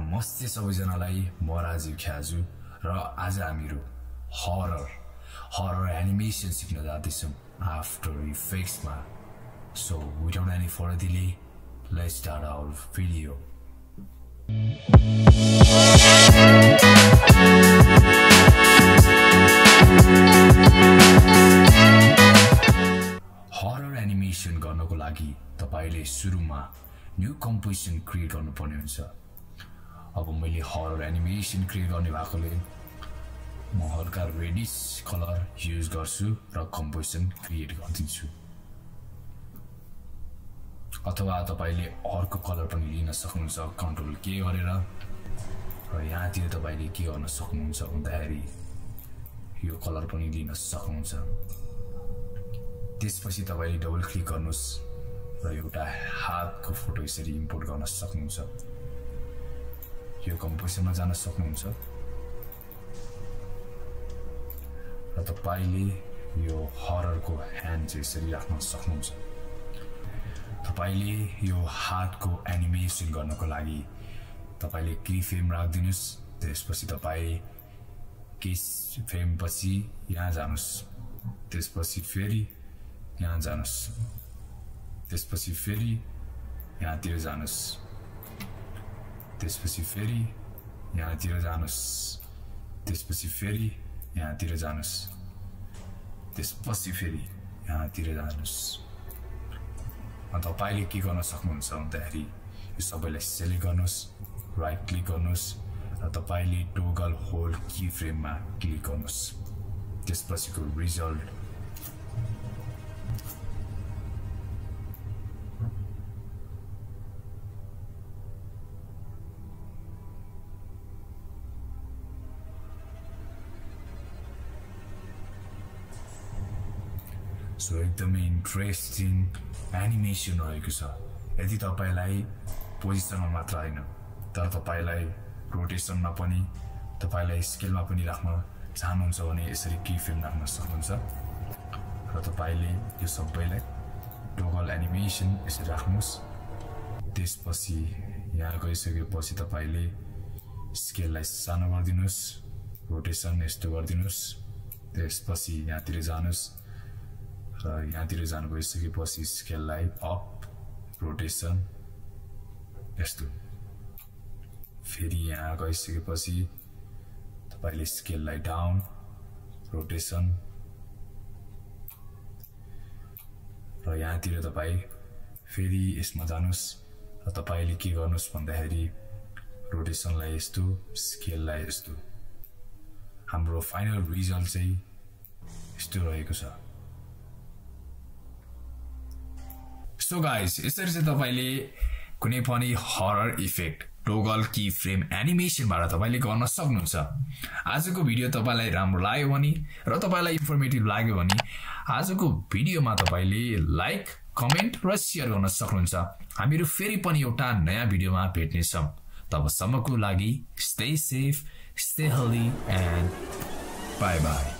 नमस्ते सबैजनालाई म राजीव ख्याजु र आज हामीहरु हरर एनिमेसन सिक्न जाँदैछौं आफ्टर इफेक्ट्स मा so without any further delay let's start our video. Horror animation गर्नको लागि तपाईले सुरुमा न्यू कम्पोजिसन क्रिएट गर्नुपर्ने हुन्छ। अब मैले हरर एनिमेसन क्रिएट गर्ने भएकोले म हल्का रेडिश कलर युज गर्छु र कम्पोजिसन क्रिएट गर्दिन्छु। अथवा तपाईले अर्को कलर पनि लिन सक्नुहुन्छ कन्ट्रोल के गरेर र यहाँतिर तपाईले के गर्न सक्नुहुन्छ भन्दाखेरि यो कलर पनि लिन सक्नुहुन्छ। त्यसपछि तपाईले डबल क्लिक गर्नुस् र एउटा हातको फोटो यसरी इम्पोर्ट गर्न सक्नुहुन्छ। यो कम्पोजिसनमा जान सक्नुहुन्छ र तपाईले यो हररको ह्यान्ड चाहिँ यसरी राख्न सक्नुहुन्छ। तपाईले यो हातको एनिमेसन गर्नको लागि तपाईले कीफ्रेम राख्दिनुस्। त्यसपछि तपाई कीफ्रेम पछि यहाँ जानुस्। त्यसपछि फेरि यहाँ जानुस्। त्यसपछि फेरि यहाँतिर जानुस्। त्यसपछि फेरि यहाँतिर जानुस्। त्यसपछि फेरि यहाँतिर जानुस्। त्यसपछि फेरि यहाँतिर जानुस्। तपाईले के गर्न सक्नुहुन्छ भन्दाखेरि यो सबैलाई सिलेक्ट गर्नुस्, राइट क्लिक गर्नुस् र तपाईले टोगल होल्ड कीफ्रेममा क्लिक गर्नुस्। त्यसपछिको रिजल्ट सो एकदमै इन्ट्रेस्टिङ एनिमेसन रहेको छ। यदि तपाईलाई पोजिसनमा मात्र हैन तर तपाईलाई रोटेसनमा पनि तपाईलाई स्केलमा पनि राख्न चाहनुहुन्छ भने यसरी कीफ्रेम राख्न सक्नुहुन्छ र तपाईले यो सबैलाई टोगल एनिमेसन यसरी राख्नुस्। त्यसपछि यहाँ गइसकेपछि तपाईले स्केललाई सानो गर्दिनुस्, रोटेसन यस्तो गर्दिनुस्। त्यसपछि यहाँतिर जानुस् र यहाँतिर जानु गइसकेपछि स्केललाई अप, रोटेसन यस्तो। फेरि यहाँ गइसकेपछि तपाईले स्केललाई डाउन, रोटेसन र यहाँतिर तपाई फेरि यसमा जानुस् र तपाईले के गर्नुस् भन्दाखेरि रोटेसनलाई यस्तो, स्केललाई यस्तो। हाम्रो फाइनल रिजल्ट चाहिँ यस्तो रहेको छ। सो गाइस, यसरी चाहिँ तपाईले कुनै पनि हरर इफेक्ट टोगल कीफ्रेम एनिमेसनबाट तपाईले गर्न सक्नुहुन्छ। आजको भिडियो तपाईलाई राम्रो लाग्यो भने र तपाईलाई इन्फर्मेटिभ लाग्यो भने आजको भिडियोमा तपाईले लाइक, कमेन्ट र शेयर गर्न सक्नुहुन्छ। हामीहरु फेरि पनि एउटा नयाँ भिडियोमा भेट्ने छौं। तबसम्मको लागि stay safe, stay healthy and bye bye.